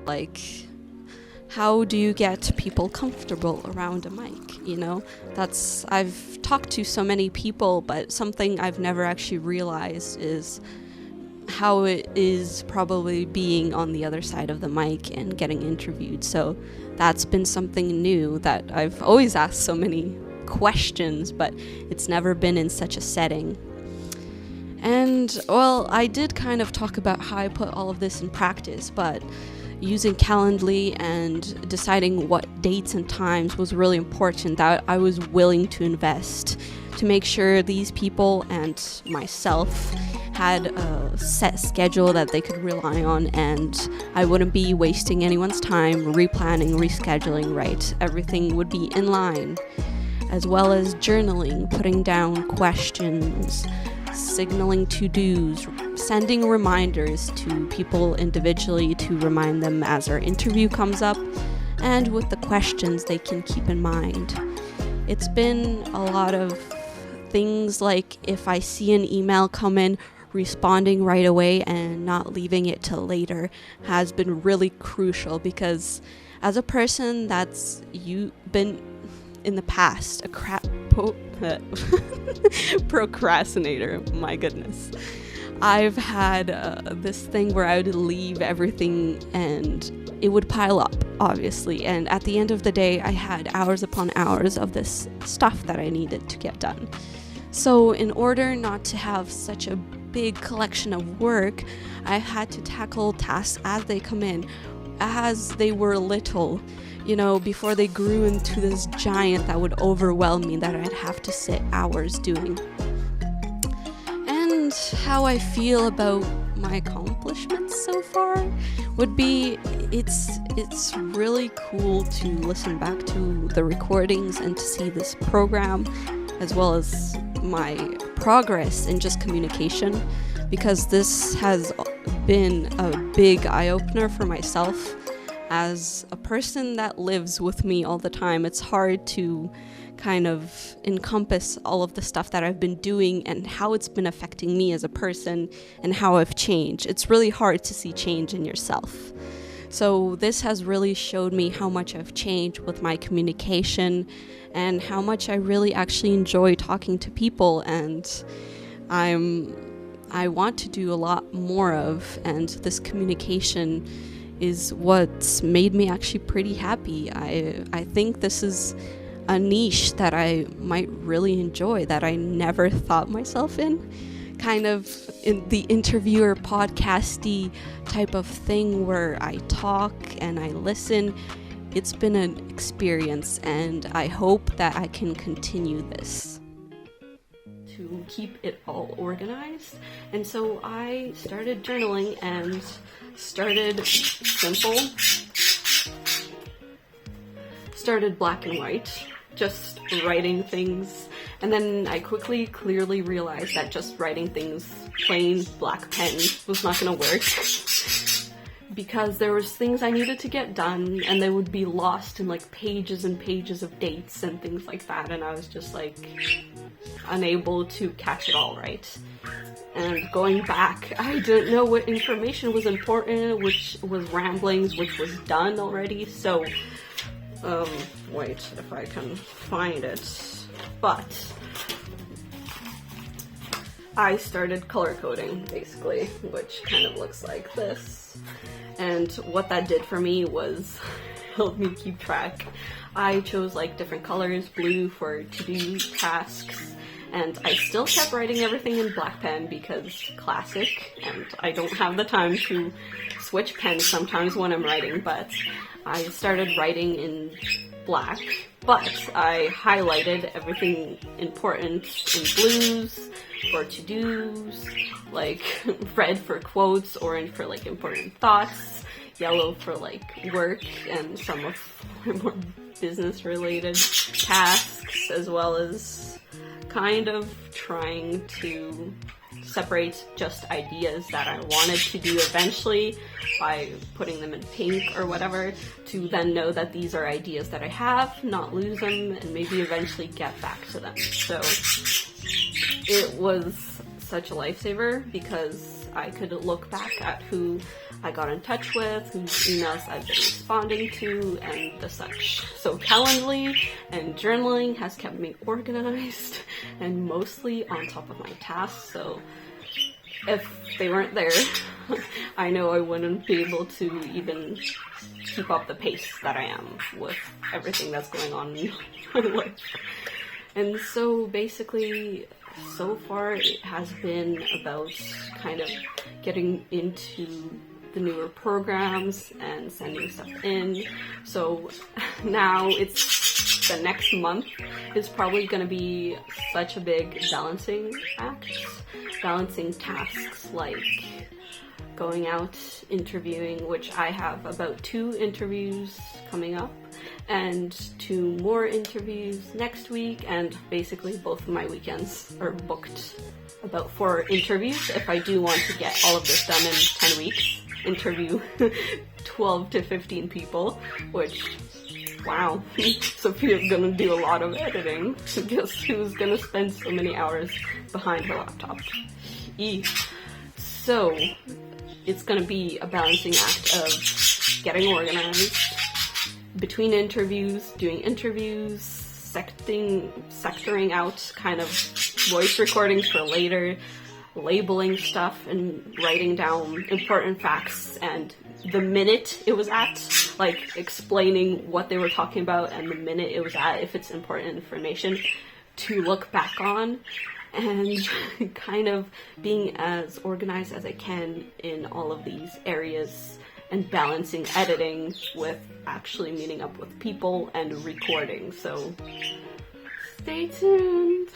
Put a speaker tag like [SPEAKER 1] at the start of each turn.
[SPEAKER 1] like, how do you get people comfortable around a mic, you know? I've talked to so many people, but something I've never actually realized is how it is probably being on the other side of the mic and getting interviewed. So that's been something new that I've always asked so many questions, but it's never been in such a setting. And, well, I did kind of talk about how I put all of this in practice, but using Calendly and deciding what dates and times was really important, that I was willing to invest to make sure these people and myself had a set schedule that they could rely on, and I wouldn't be wasting anyone's time replanning, rescheduling, right? Everything would be in line, as well as journaling, putting down questions, signaling to-dos, sending reminders to people individually to remind them as our interview comes up, and with the questions they can keep in mind. It's been a lot of things like, if I see an email come in, responding right away and not leaving it till later has been really crucial, because as a person that's been in the past procrastinator, my goodness, I've had this thing where I would leave everything and it would pile up, obviously, and at the end of the day I had hours upon hours of this stuff that I needed to get done. So in order not to have such a big collection of work, I had to tackle tasks as they come in, as they were little, you know, before they grew into this giant that would overwhelm me, that I'd have to sit hours doing. And how I feel about my accomplishments so far would be, it's really cool to listen back to the recordings and to see this program, as well as my progress in just communication, because this has been a big eye-opener for myself. As a person that lives with me all the time, it's hard to kind of encompass all of the stuff that I've been doing and how it's been affecting me as a person and how I've changed. It's really hard to see change in yourself. So this has really showed me how much I've changed with my communication and how much I really actually enjoy talking to people, and I want to do a lot more of, and this communication is what's made me actually pretty happy. I think this is a niche that I might really enjoy, that I never thought myself in. Kind of in the interviewer podcasty type of thing where I talk and I listen. It's been an experience, and I hope that I can continue this to keep it all organized. And so I started journaling and started simple, started black and white, just writing things. And then I clearly realized that just writing things plain black pen was not gonna work, because there was things I needed to get done and they would be lost in like pages and pages of dates and things like that, and I was just like unable to catch it all right. And going back, I didn't know what information was important, which was ramblings, which was done already. So wait if I can find it. But I started color coding, basically, which kind of looks like this. And what that did for me was help me keep track. I chose like different colors, blue for to-do tasks, and I still kept writing everything in black pen because classic, and I don't have the time to switch pens sometimes when I'm writing, but I started writing in black, but I highlighted everything important in blues for to-dos, like red for quotes, orange for like important thoughts, yellow for like work and some of my more business related tasks, as well as kind of trying to separate just ideas that I wanted to do eventually by putting them in pink or whatever, to then know that these are ideas that I have, not lose them, and maybe eventually get back to them. So it was such a lifesaver because I could look back at who I got in touch with, whose emails I've been responding to, and the such. So Calendly and journaling has kept me organized and mostly on top of my tasks, so if they weren't there, I know I wouldn't be able to even keep up the pace that I am with everything that's going on in my life. And so basically, so far it has been about kind of getting into the newer programs and sending stuff in. So now it's the next month is probably going to be such a big balancing act. Balancing tasks like going out interviewing, which I have about 2 interviews coming up, and 2 more interviews next week, and basically both of my weekends are booked about 4 interviews if I do want to get all of this done in 10 weeks. Interview 12 to 15 people, which, wow, Sophia's gonna do a lot of editing. Guess who's gonna spend so many hours behind her laptop? So, it's gonna be a balancing act of getting organized, between interviews, doing interviews, sectoring out kind of voice recordings for later, labeling stuff and writing down important facts and the minute it was at, like explaining what they were talking about and the minute it was at, if it's important information to look back on, and kind of being as organized as I can in all of these areas and balancing editing with actually meeting up with people and recording. So stay tuned.